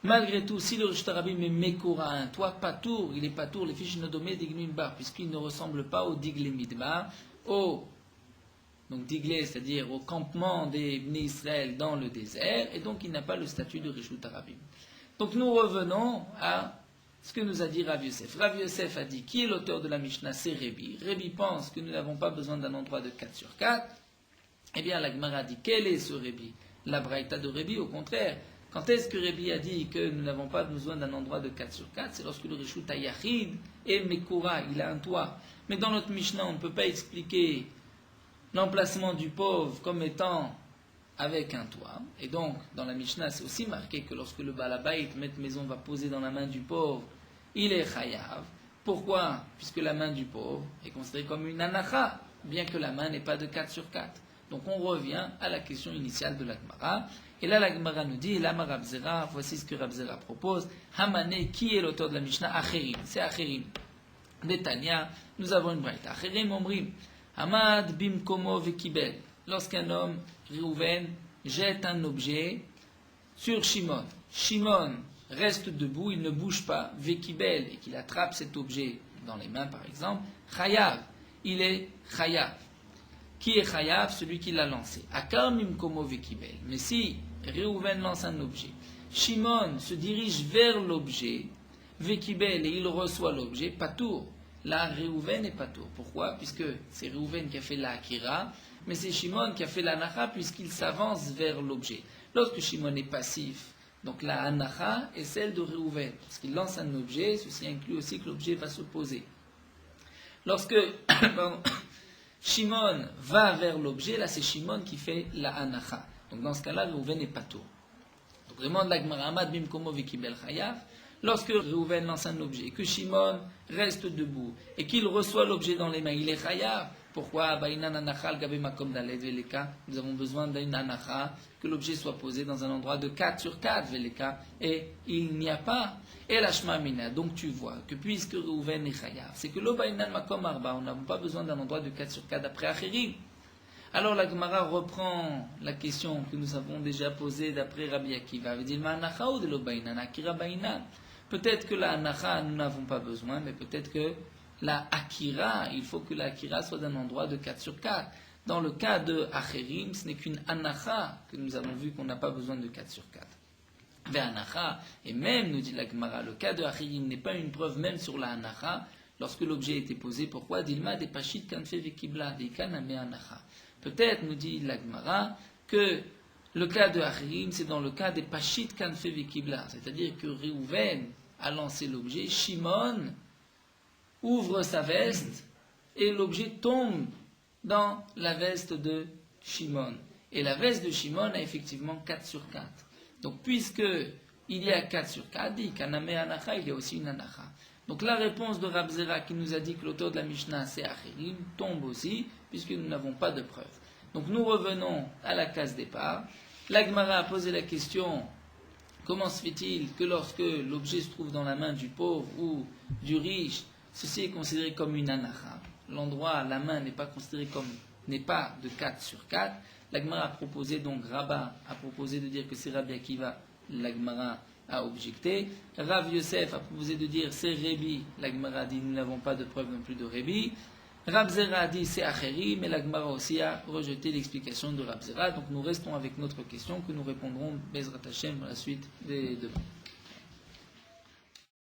Malgré tout, si le Rishut Harabim est Mekora, un toit patour, il est patour, les fiches nodomé Diglé Midbar, puisqu'il ne ressemble pas au Diglé Midbar, donc Diglé, c'est-à-dire au campement des Bnei Israël dans le désert, et donc il n'a pas le statut de Rishut Harabim. Donc nous revenons à ce que nous a dit Rav Yosef. Rav Yosef a dit, qui est l'auteur de la Mishnah? C'est Rébi. Rébi pense que nous n'avons pas besoin d'un endroit de 4 sur 4. Eh bien, la Gemara dit, quel est ce Rébi? La Braïta de Rébi, au contraire. Quand est-ce que Rébi a dit que nous n'avons pas besoin d'un endroit de 4 sur 4? C'est lorsque le Rishut Hayachid est Mekora, il a un toit. Mais dans notre Mishnah, on ne peut pas expliquer l'emplacement du pauvre comme étant avec un toit. Et donc, dans la Mishnah, c'est aussi marqué que lorsque le Balabait, maître maison, va poser dans la main du pauvre, il est chayav. Pourquoi? Puisque la main du pauvre est considérée comme une anacha, bien que la main n'est pas de 4 sur 4. Donc on revient à la question initiale de la Gemara. Et là, la Gemara nous dit, Lama Rav Zera, voici ce que Rav Zera propose. Hamane, qui est l'auteur de la Mishnah? Acherim. C'est Acherim. Netanya, nous avons une braïta. Acherim Omrim, Hamad Bimkomo Vekibel. Lorsqu'un homme, Réhouven, jette un objet sur Shimon. Shimon reste debout, il ne bouge pas, Vekibel, et qu'il attrape cet objet dans les mains par exemple, Chayav, il est Chayav. Qui est Chayav? Celui qui l'a lancé. Akar Mimkomo Vekibel. Mais si Réhouven lance un objet, Shimon se dirige vers l'objet, Vekibel, et il reçoit l'objet, Patour. Là, Réhouven est Patour. Pourquoi? Puisque c'est Réhouven qui a fait la Akira, mais c'est Shimon qui a fait la Anacha puisqu'il s'avance vers l'objet. Lorsque Shimon est passif, donc la Anacha est celle de Réhouven. Parce qu'il lance un objet, ceci inclut aussi que l'objet va se poser. Lorsque Shimon va vers l'objet, là c'est Shimon qui fait la Anacha. Donc dans ce cas-là, Réhouven n'est pas tour. Donc demande la Gemara, Amad Bimkomo Vekibel Chayav. Lorsque Réhouven lance un objet, que Shimon reste debout et qu'il reçoit l'objet dans les mains, il est Chayav. Pourquoi? Nous avons besoin d'une anacha, que l'objet soit posé dans un endroit de 4 sur 4, et il n'y a pas. Et la shmamina, donc tu vois que puisque Réhouven est chayav, c'est que l'obainan makom arba, on n'a pas besoin d'un endroit de 4 sur 4 d'après Acherim. Alors la Gemara reprend la question que nous avons déjà posée d'après Rabbi Akiva. Elle dit, anacha ou de l'obainan, akira bainan. Peut-être que la anacha, nous n'avons pas besoin, mais peut-être que la Akira, il faut que la Akira soit d'un endroit de 4 sur 4. Dans le cas de Acherim, ce n'est qu'une Anacha que nous avons vu qu'on n'a pas besoin de 4 sur 4. Vers Anacha, et même, nous dit la Gemara, le cas de Acherim n'est pas une preuve même sur la Anacha, lorsque l'objet était posé. Pourquoi? Dilma des Pashit Kanfe Vekibla, des Kaname Anacha. Peut-être, nous dit la Gemara, que le cas de Acherim, c'est dans le cas des Pashit Kanfe Vekibla, c'est-à-dire que Réhouven a lancé l'objet, Shimon ouvre sa veste et l'objet tombe dans la veste de Shimon. Et la veste de Shimon a effectivement 4 sur 4. Donc puisque il y a 4 sur 4, dit qu'Aname Anacha, il y a aussi une Anacha. Donc la réponse de Rav Zera qui nous a dit que l'auteur de la Mishnah c'est Acherim tombe aussi, puisque nous n'avons pas de preuve. Donc nous revenons à la case départ. La Gemara a posé la question, comment se fait-il que lorsque l'objet se trouve dans la main du pauvre ou du riche, ceci est considéré comme une anacha. L'endroit, la main n'est pas considéré comme, n'est pas de 4 sur 4. La Gemara a proposé, donc Rabba a proposé de dire que c'est Rabbi Akiva. La Gemara a objecté. Rav Yosef a proposé de dire c'est Rébi. La Gemara a dit nous n'avons pas de preuve non plus de Rébi. Rav Zera a dit c'est Acheri, mais la Gemara aussi a rejeté l'explication de Rav Zera. Donc nous restons avec notre question que nous répondrons Bezrat Hashem à la suite des demain.